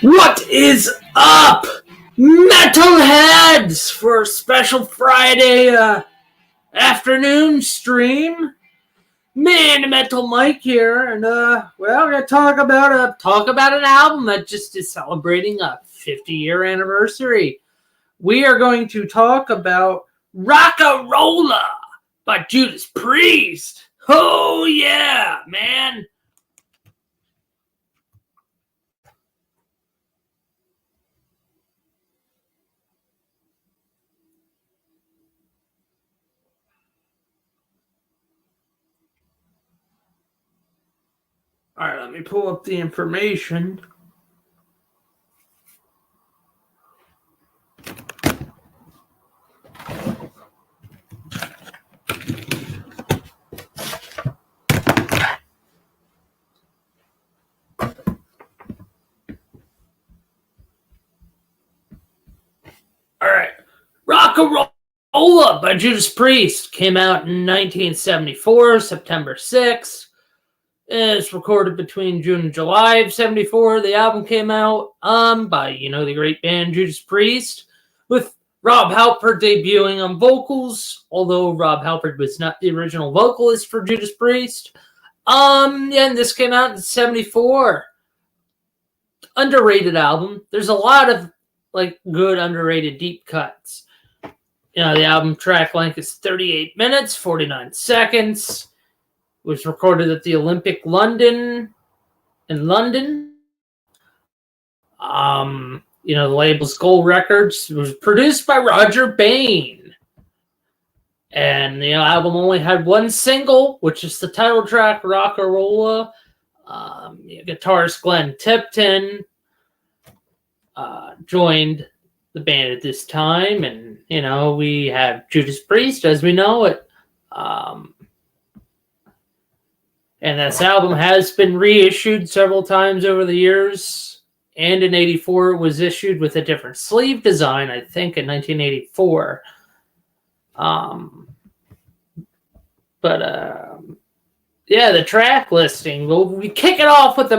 What is up, metalheads, for a special Friday afternoon stream? Man, Metal Mike here, and we're gonna talk about an album that just is celebrating a 50-year anniversary. We are going to talk about Rocka, Rolla by Judas Priest. Oh yeah, man. All right, let me pull up the information. All right, Rocka, Rolla by Judas Priest came out in 1974, September 6th. It's recorded between June and July of 74. The album came out by, the great band Judas Priest, with Rob Halford debuting on vocals, although Rob Halford was not the original vocalist for Judas Priest. And this came out in 74. Underrated album. There's a lot of good underrated deep cuts. The album track length is 38 minutes, 49 seconds. It was recorded at the Olympic London in London. The label's Skull Records. It was produced by Roger Bain. And the album only had one single, which is the title track, Rocka, Rolla. Guitarist Glenn Tipton joined the band at this time. And, we have Judas Priest as we know it. And this album has been reissued several times over the years. And in 84, it was issued with a different sleeve design, I think, in 1984. The track listing. We kick it off with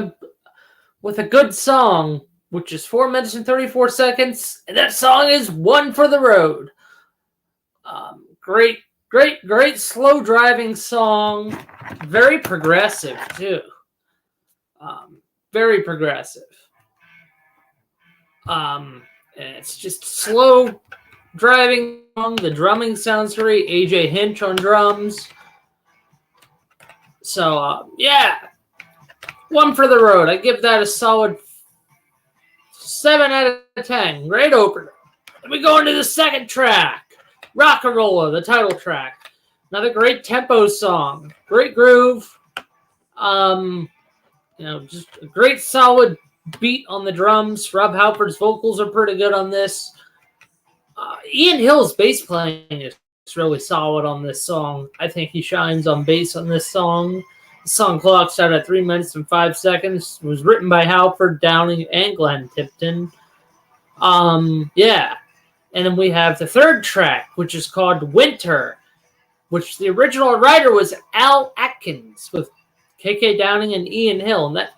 a good song, which is 4 minutes and 34 seconds. And that song is One for the Road. Great slow driving song. Very progressive, too. Very progressive. And it's just slow driving song. The drumming sounds great. AJ Hinch on drums. So, One for the Road. I give that a solid 7 out of 10. Great opener. Then we go into the second track. Rocka, Rolla, the title track. Another great tempo song. Great groove. Just a great solid beat on the drums. Rob Halford's vocals are pretty good on this. Ian Hill's bass playing is really solid on this song. I think he shines on bass on this song. The song clocks out at 3 minutes and 5 seconds. It was written by Halford, Downing, and Glenn Tipton. And then we have the third track, which is called Winter, which the original writer was Al Atkins with KK Downing and Ian Hill. And that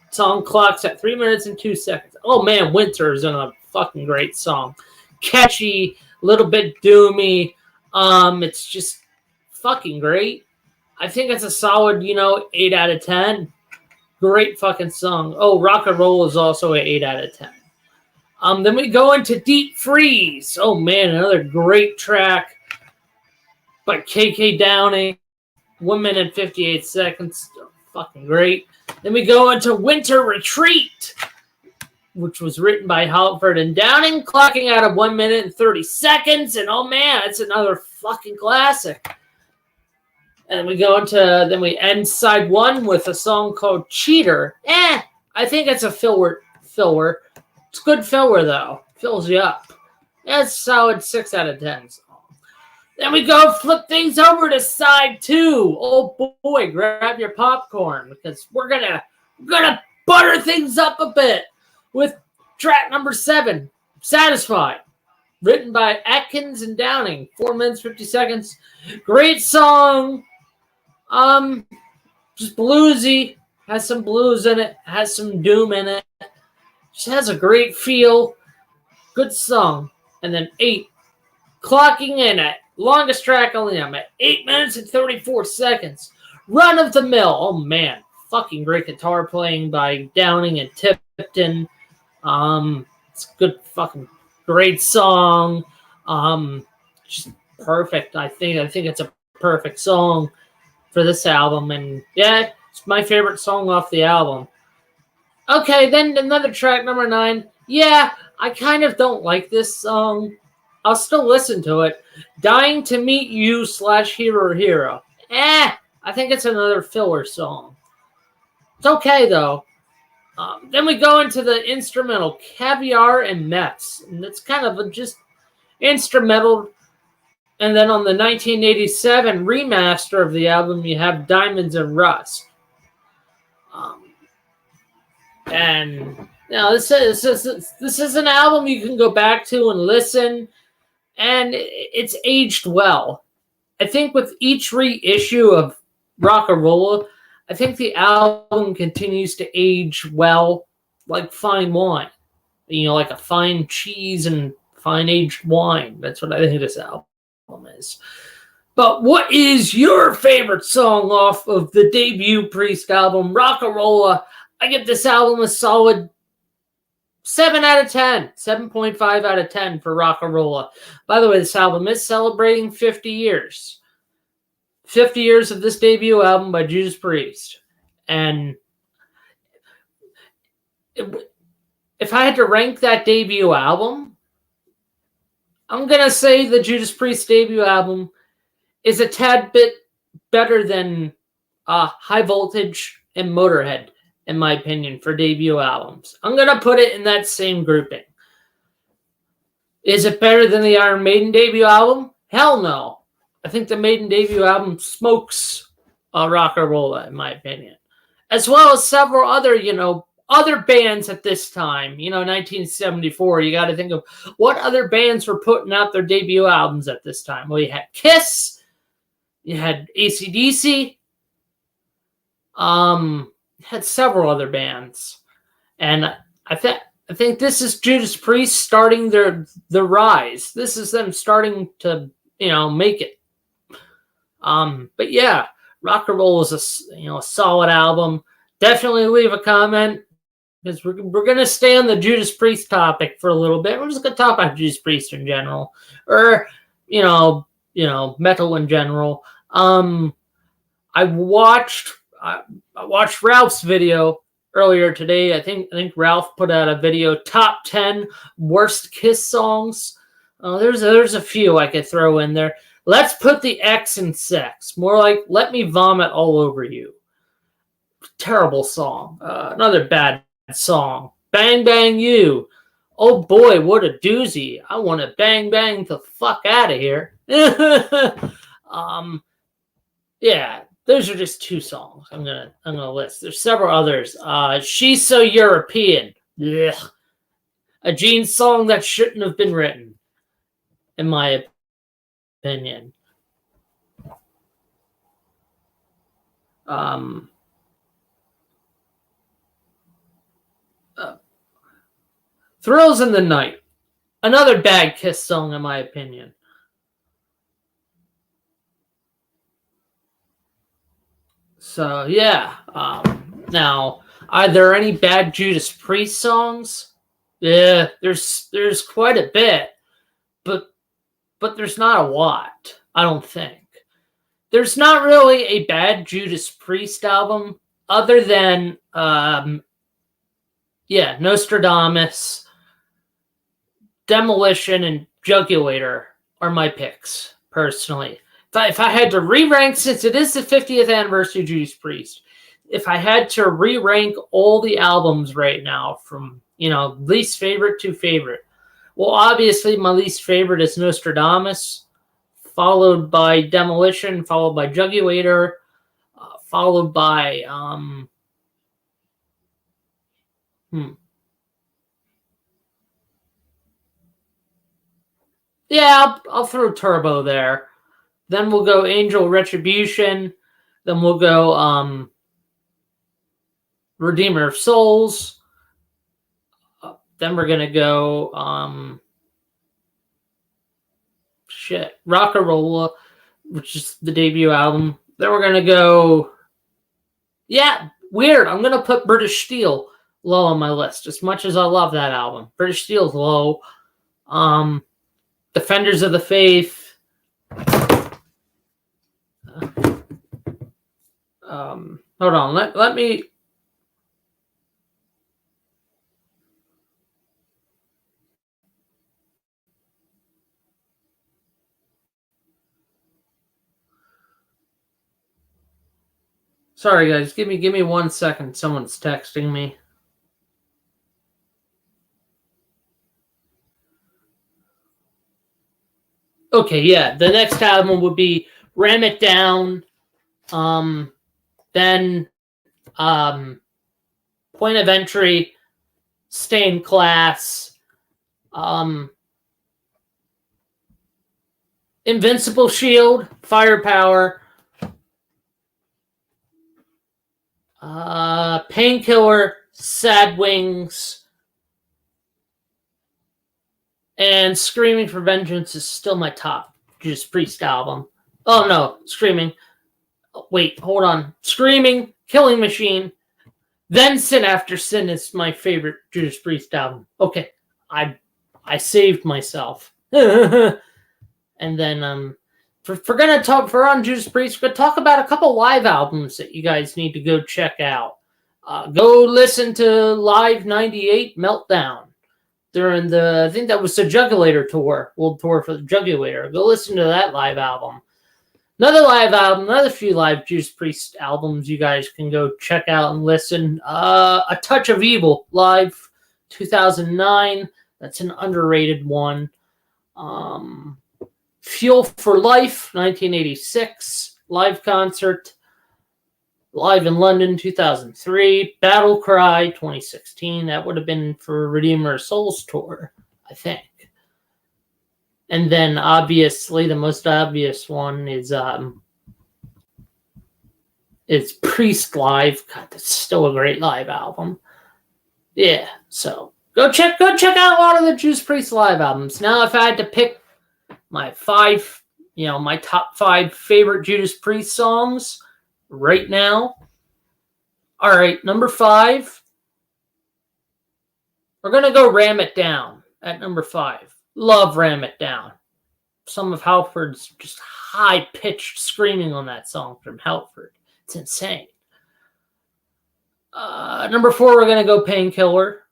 song clocks at 3 minutes and 2 seconds. Oh man, Winter is a fucking great song. Catchy, a little bit doomy. It's just fucking great. I think it's a solid, 8 out of 10. Great fucking song. Oh, Rocka, Rolla is also an 8 out of 10. Then we go into Deep Freeze. Oh, man, another great track by KK Downing. 1 minute, 58 seconds. Fucking great. Then we go into Winter Retreat, which was written by Halford and Downing, clocking out at 1 minute and 30 seconds. And, oh, man, it's another fucking classic. And then we end side one with a song called Cheater. I think it's a filler. It's good filler, though. Fills you up. That's a solid 6 out of 10 song. Then we go flip things over to side two. Oh boy, grab your popcorn because we're gonna butter things up a bit with track number 7, Satisfied. Written by Atkins and Downing. 4 minutes, 50 seconds. Great song. Just bluesy. Has some blues in it. Has some doom in it. Just has a great feel. Good song. And then 8, clocking in at longest track on the album at 8 minutes and 34 seconds. Run of the Mill. Oh man, fucking great guitar playing by Downing and Tipton. It's a good fucking great song. Just perfect. I think it's a perfect song for this album, and yeah, it's my favorite song off the album. Okay, then another track, number 9. Yeah, I kind of don't like this song. I'll still listen to it. Dying to Meet You / Hero Hero. I think it's another filler song. It's okay, though. Then we go into the instrumental, Caviar and Mets. And it's kind of just instrumental. And then on the 1987 remaster of the album, you have Diamonds and Rust. And this is an album you can go back to and listen, and it's aged well. I think with each reissue of Rocka Rolla, I think the album continues to age well, like fine wine. Like a fine cheese and fine aged wine. That's what I think this album is. But what is your favorite song off of the debut Priest album, Rocka Rolla? I give this album a solid 7 out of 10. 7.5 out of 10 for Rocka Rolla. By the way, this album is celebrating 50 years. 50 years of this debut album by Judas Priest. And if I had to rank that debut album, I'm going to say the Judas Priest debut album is a tad bit better than High Voltage and Motorhead, in my opinion, for debut albums. I'm going to put it in that same grouping. Is it better than the Iron Maiden debut album? Hell no. I think the Maiden debut album smokes Rocka Rolla, in my opinion. As well as several other, other bands at this time. 1974, you got to think of what other bands were putting out their debut albums at this time. Well, you had Kiss, you had AC/DC, had several other bands, and I think this is Judas Priest starting their rise. This is them starting to make it. But yeah, Rocka Rolla is a solid album. Definitely leave a comment, because we're gonna stay on the Judas Priest topic for a little bit. We're just gonna talk about Judas Priest in general, or metal in general. I watched Ralph's video earlier today. I think Ralph put out a video, top 10 worst Kiss songs. There's a few I could throw in there. Let's put the X in sex. More like Let Me Vomit All Over You. Terrible song. Another bad song. Bang Bang You. Oh boy, what a doozy. I want to bang bang the fuck out of here. Yeah, those are just 2 songs I'm gonna list. There's several others. She's So European. Ugh. A Gene song that shouldn't have been written, in my opinion. Thrills in the Night. Another bad Kiss song, in my opinion. So, yeah. Now, are there any bad Judas Priest songs? Yeah, there's quite a bit. But there's not a lot, I don't think. There's not really a bad Judas Priest album other than, Nostradamus, Demolition, and Jugulator are my picks, personally. If I had to re-rank, since it is the 50th anniversary of Judas Priest, if I had to re-rank all the albums right now from, least favorite to favorite, well, obviously my least favorite is Nostradamus, followed by Demolition, followed by Jugulator, followed by, Yeah, I'll throw Turbo there. Then we'll go Angel Retribution. Then we'll go Redeemer of Souls. Then we're gonna go Rocka, Rolla, which is the debut album. Then we're gonna go, weird. I'm gonna put British Steel low on my list. As much as I love that album, British Steel's low. Defenders of the Faith. Hold on. Let me. Sorry, guys. Give me 1 second. Someone's texting me. Okay, yeah. The next album would be Ram It Down. Then Point of Entry, Stained Class, Invincible Shield, Firepower, Painkiller, Sad Wings, and Screaming for Vengeance is still my top Judas Priest album. Oh no, Screaming. Wait, hold on. Screaming, Killing Machine, then Sin After Sin is my favorite Judas Priest album. Okay, I saved myself. And then if we're gonna talk for on Judas Priest, we're gonna talk about a couple live albums that you guys need to go check out. Go listen to Live 98 Meltdown during the, I think that was the Jugulator tour, World Tour for the Jugulator. Go listen to that live album. Another live album, another few live Judas Priest albums you guys can go check out and listen. A Touch of Evil, live 2009. That's an underrated one. Fuel for Life, 1986, live concert. Live in London, 2003. Battle Cry, 2016. That would have been for Redeemer of Souls tour, I think. And then, obviously, the most obvious one is Priest Live. God, that's still a great live album. Yeah, so go check out a lot of the Judas Priest live albums. Now, if I had to pick my my top 5 favorite Judas Priest songs right now. All right, number 5. We're gonna go Ram It Down at number 5. Love Ram It Down. Some of Halford's just high-pitched screaming on that song from Halford. It's insane. Number 4, we're going to go Painkiller.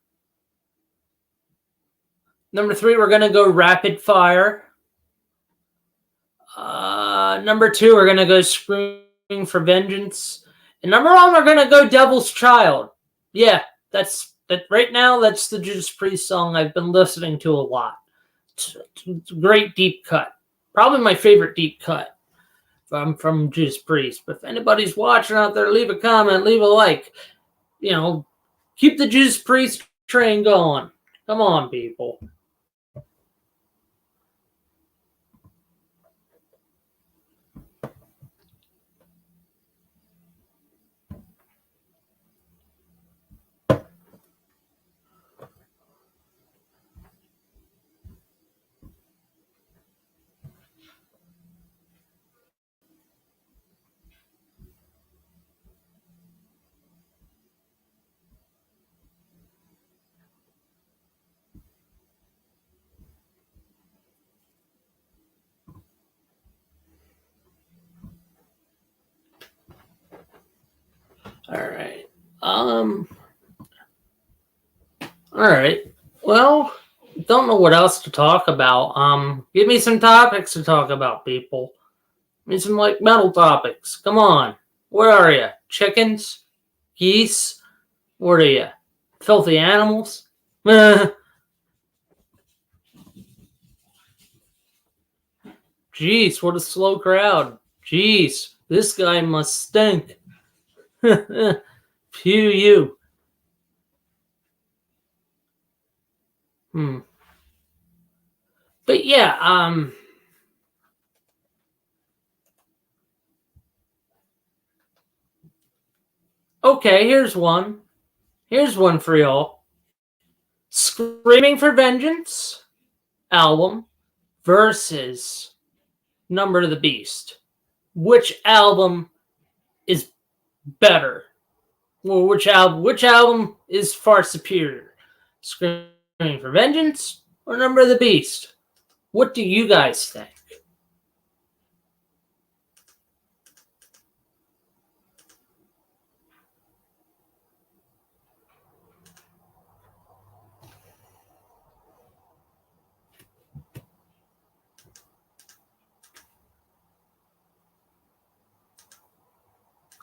Number 3, we're going to go Rapid Fire. Number 2, we're going to go Screaming for Vengeance. And number 1, we're going to go Devil's Child. Yeah, that's right now, that's the Judas Priest song I've been listening to a lot. It's a great deep cut. Probably my favorite deep cut from Judas Priest. But if anybody's watching out there, leave a comment, leave a like. Keep the Judas Priest train going. Come on, people. All right. Well, don't know what else to talk about. Give me some topics to talk about, people. Give me some metal topics. Come on. Where are you? Chickens? Geese? What are you? Filthy animals? Jeez, what a slow crowd. Jeez, this guy must stink. Pew you. But yeah, okay, here's one. Here's one for y'all. Screaming for Vengeance album versus Number of the Beast. Which album is better? Well, which album is far superior? Screaming for Vengeance or Number of the Beast? What do you guys think?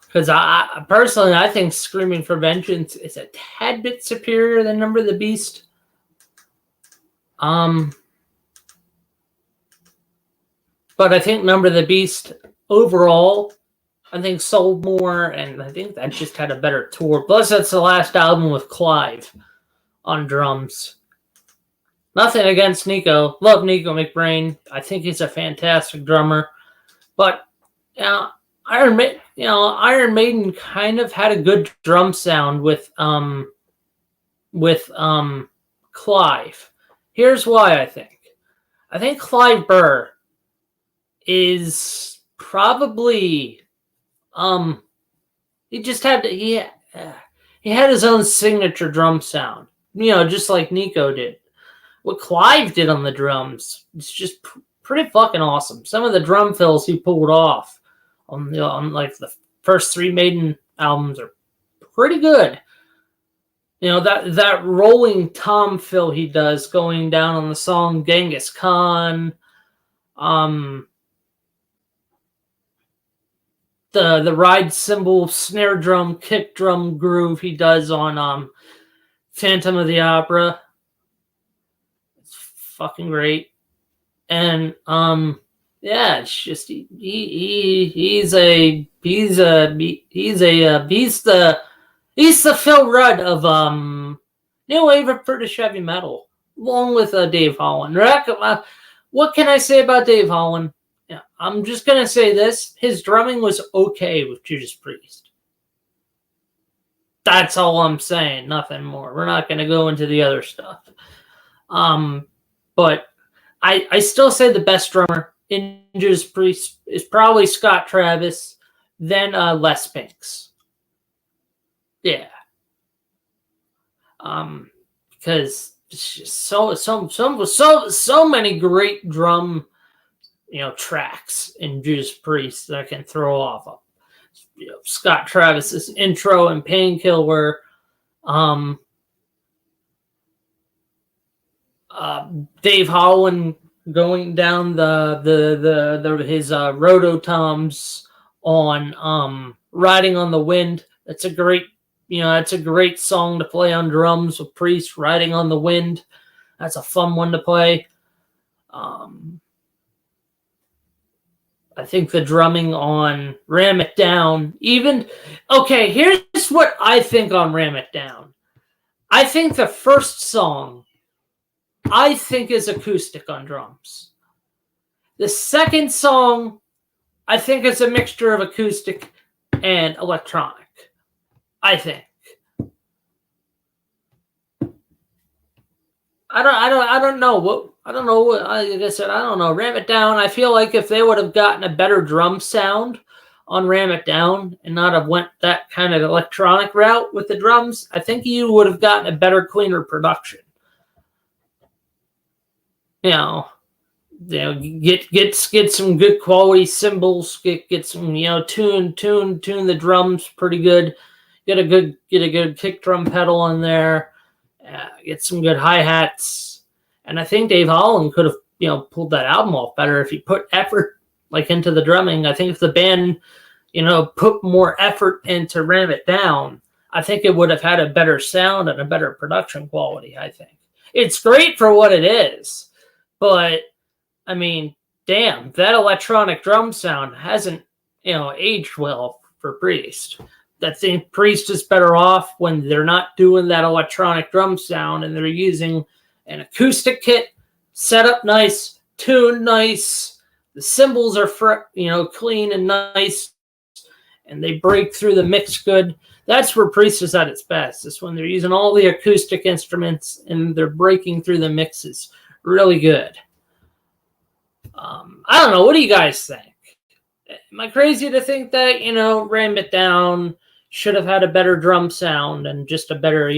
Because I personally, I think Screaming for Vengeance is a tad bit superior than Number of the Beast. But I think Number of the Beast overall, I think sold more, and I think that just had a better tour. Plus, that's the last album with Clive on drums. Nothing against Nico. Love Nico McBrain. I think he's a fantastic drummer. But Iron Maiden kind of had a good drum sound with Clive. Here's why I think. I think Clive Burr is probably he had his own signature drum sound, just like Nico did. What Clive did on the drums is just pretty fucking awesome. Some of the drum fills he pulled off on like the first 3 Maiden albums are pretty good. That rolling tom fill he does going down on the song Genghis Khan. The ride cymbal, snare drum, kick drum groove he does on Phantom of the Opera. It's fucking great. And it's just he's the Phil Rudd of new wave of British heavy metal, along with Dave Holland. What can I say about Dave Holland? Yeah, I'm just gonna say this: his drumming was okay with Judas Priest. That's all I'm saying. Nothing more. We're not gonna go into the other stuff. But I still say the best drummer in Judas Priest is probably Scott Travis, then Les Binks. Yeah. Because it's just so many great drum, tracks in Judas Priest that I can throw off of. Scott Travis's intro and Painkiller. Dave Holland going down his rototoms on Riding on the Wind. That's a great song to play on drums with Priest. Riding on the Wind. That's a fun one to play. I think the drumming on Ram It Down, here's what I think on Ram It Down. I think the first song, is acoustic on drums. The second song, I think is a mixture of acoustic and electronic. I think. I don't know what. Like I said, I don't know. Ram It Down. I feel like if they would have gotten a better drum sound on Ram It Down and not have went that kind of electronic route with the drums, I think you would have gotten a better, cleaner production. Get some good quality cymbals. Get some tune the drums pretty good. Get a good kick drum pedal on there. Get some good hi-hats. And I think Dave Holland could have, pulled that album off better if he put effort into the drumming. I think if the band, put more effort into Ram It Down, I think it would have had a better sound and a better production quality, I think. It's great for what it is, but I mean, damn, that electronic drum sound hasn't, aged well for Priest. I think Priest is better off when they're not doing that electronic drum sound and they're using an acoustic kit, set up nice, tuned nice. The cymbals are clean and nice, and they break through the mix good. That's where Priest is at its best. It's when they're using all the acoustic instruments and they're breaking through the mixes really good. I don't know. What do you guys think? Am I crazy to think that, Ram It Down should have had a better drum sound and just a better,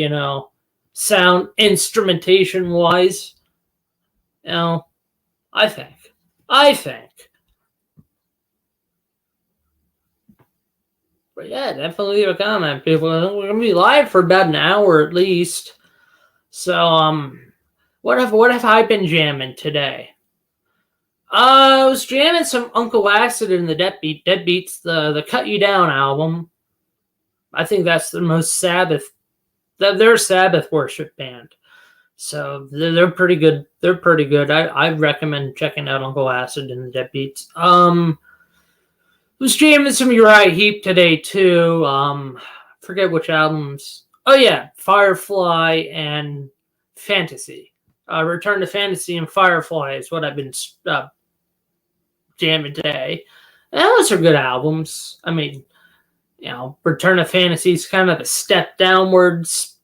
sound instrumentation wise? I think. But yeah, definitely leave a comment, people. We're gonna be live for about an hour at least. So what have I been jamming today? I was jamming some Uncle Acid and the Deadbeats, the Cut You Down album. I think that's the most Sabbath. They're a Sabbath worship band, so they're pretty good. They're pretty good. I recommend checking out Uncle Acid and the Deadbeats. Was jamming some Uriah Heep today too. Forget which albums. Oh yeah, Firefly and Fantasy. Return to Fantasy and Firefly is what I've been jamming today. And those are good albums. I mean, Return to Fantasy is kind of a step downwards.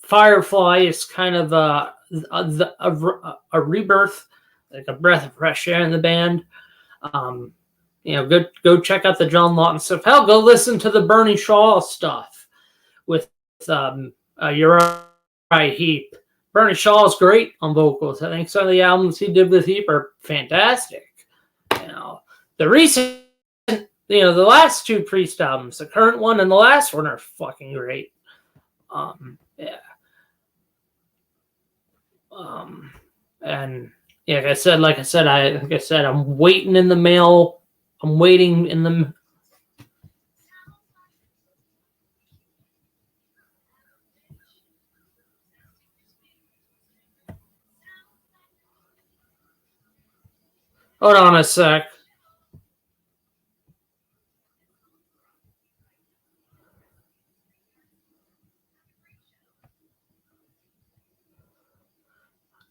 Firefly is kind of a rebirth, like a breath of fresh air in the band. Go check out the John Lawton stuff. Hell, go listen to the Bernie Shaw stuff with Uriah Heep. Bernie Shaw is great on vocals. I think some of the albums he did with Heep are fantastic. The recent, the last two Priest albums, the current one and the last one, are fucking great. And like I said, I'm waiting in the mail. I'm waiting in the. Hold on a sec.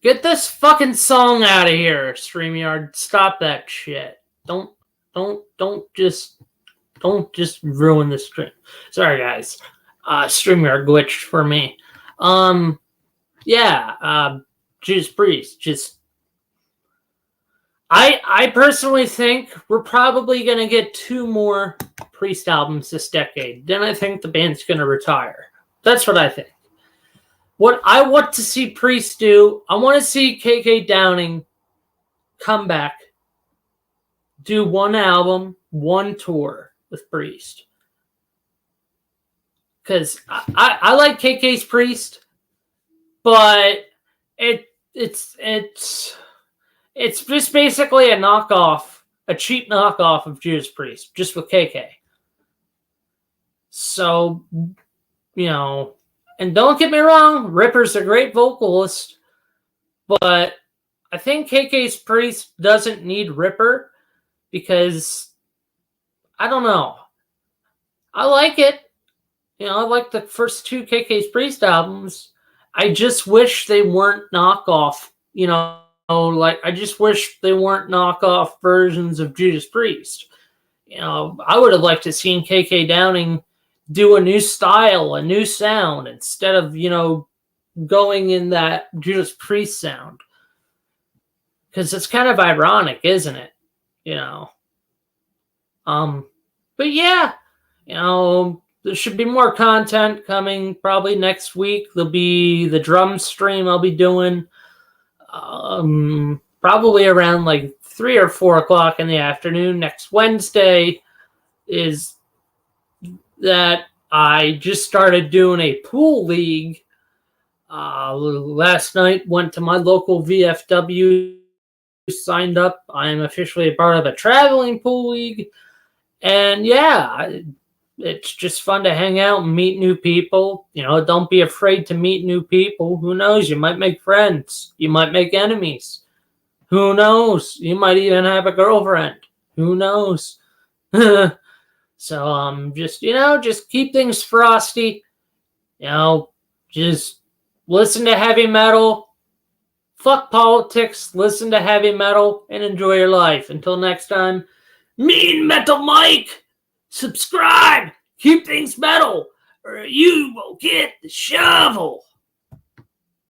Get this fucking song out of here, StreamYard. Stop that shit. Don't just ruin the stream. Sorry, guys. StreamYard glitched for me. Judas Priest. I personally think we're probably gonna get 2 more Priest albums this decade. Then I think the band's gonna retire. That's what I think. What I want to see Priest do, I want to see KK Downing come back, do 1 album, 1 tour with Priest. Because I like KK's Priest, but it's just basically a knockoff, a cheap knockoff of Judas Priest, just with KK. So, and don't get me wrong, Ripper's a great vocalist, but I think KK's Priest doesn't need Ripper because, I don't know. I like it. I like the first 2 KK's Priest albums. I just wish they weren't knockoff, I just wish they weren't knockoff versions of Judas Priest. I would have liked to seen KK Downing do a new style, a new sound, instead of, going in that Judas Priest sound. Because it's kind of ironic, isn't it? But yeah, there should be more content coming probably next week. There'll be the drum stream I'll be doing probably around like 3 or 4 o'clock in the afternoon. Next Wednesday is that I just started doing a pool league. Last night went to my local VFW, signed up. I am officially a part of a traveling pool league. And yeah, it's just fun to hang out and meet new people. Don't be afraid to meet new people. Who knows? You might make friends. You might make enemies. Who knows? You might even have a girlfriend. Who knows? So just keep things frosty. Just listen to heavy metal. Fuck politics. Listen to heavy metal and enjoy your life. Until next time, Mean Metal Mike. Subscribe! Keep things metal, or you will get the shovel!